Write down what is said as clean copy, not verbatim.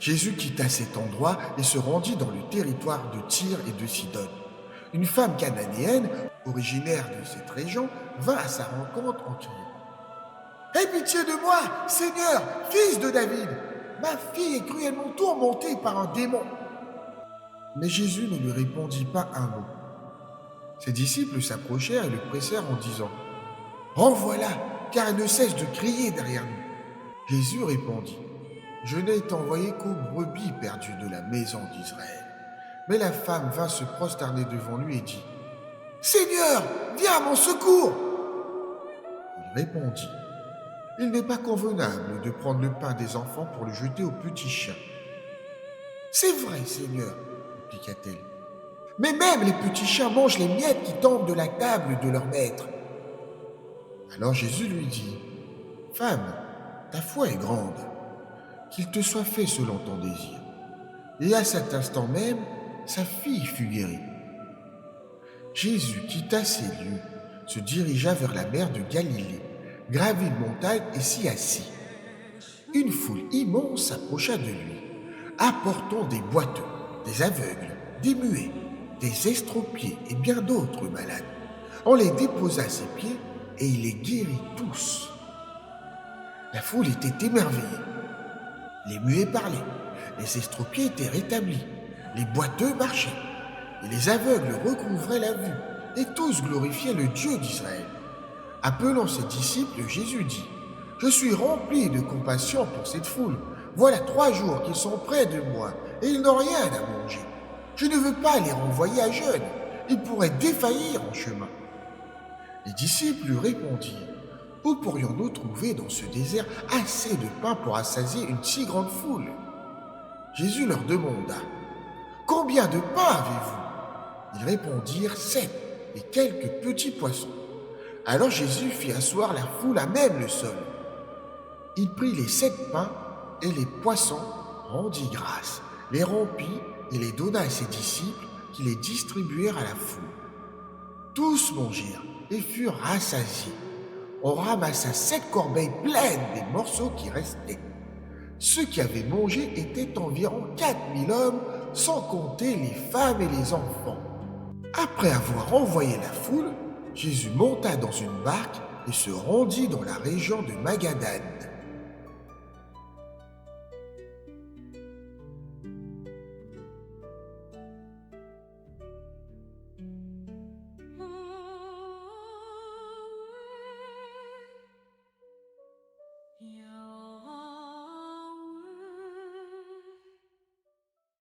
Jésus quitta cet endroit et se rendit dans le territoire de Tyr et de Sidon. Une femme cananéenne, originaire de cette région, vint à sa rencontre en criant: Aie pitié de moi, Seigneur, fils de David! Ma fille est cruellement tourmentée par un démon. Mais Jésus ne lui répondit pas un mot. Ses disciples s'approchèrent et le pressèrent en disant: Renvoie-la, car elle ne cesse de crier derrière nous. Jésus répondit: Je n'ai été envoyé qu'aux brebis perdues de la maison d'Israël. Mais la femme vint se prosterner devant lui et dit: Seigneur, viens à mon secours! Il répondit: Il n'est pas convenable de prendre le pain des enfants pour le jeter aux petits chiens. C'est vrai, Seigneur, répliqua-t-elle. Mais même les petits chiens mangent les miettes qui tombent de la table de leur maître. Alors Jésus lui dit: Femme, ta foi est grande, qu'il te soit fait selon ton désir. Et à cet instant même, sa fille fut guérie. Jésus quitta ces lieux, se dirigea vers la mer de Galilée, gravit une montagne et s'y assit. Une foule immense s'approcha de lui, apportant des boiteux, des aveugles, des muets, des estropiés et bien d'autres malades. On les déposa à ses pieds et il les guérit tous. La foule était émerveillée. Les muets parlaient, les estropiés étaient rétablis, les boiteux marchaient, et les aveugles recouvraient la vue, et tous glorifiaient le Dieu d'Israël. Appelant ses disciples, Jésus dit: Je suis rempli de compassion pour cette foule. Voilà 3 jours qu'ils sont près de moi, et ils n'ont rien à manger. Je ne veux pas les renvoyer à jeûne. Ils pourraient défaillir en chemin. Les disciples lui répondirent: Où pourrions-nous trouver dans ce désert assez de pain pour assasier une si grande foule? Jésus leur demanda: Combien de pain avez-vous? Ils répondirent: 7, et quelques petits poissons. Alors Jésus fit asseoir la foule à même le sol. Il prit les 7 pains et les poissons, rendit grâce, les rompit et les donna à ses disciples qui les distribuèrent à la foule. Tous mangèrent et furent rassasiés. On ramassa 7 corbeilles pleines des morceaux qui restaient. Ceux qui avaient mangé étaient environ 4000 hommes, sans compter les femmes et les enfants. Après avoir envoyé la foule, Jésus monta dans une barque et se rendit dans la région de Magadane.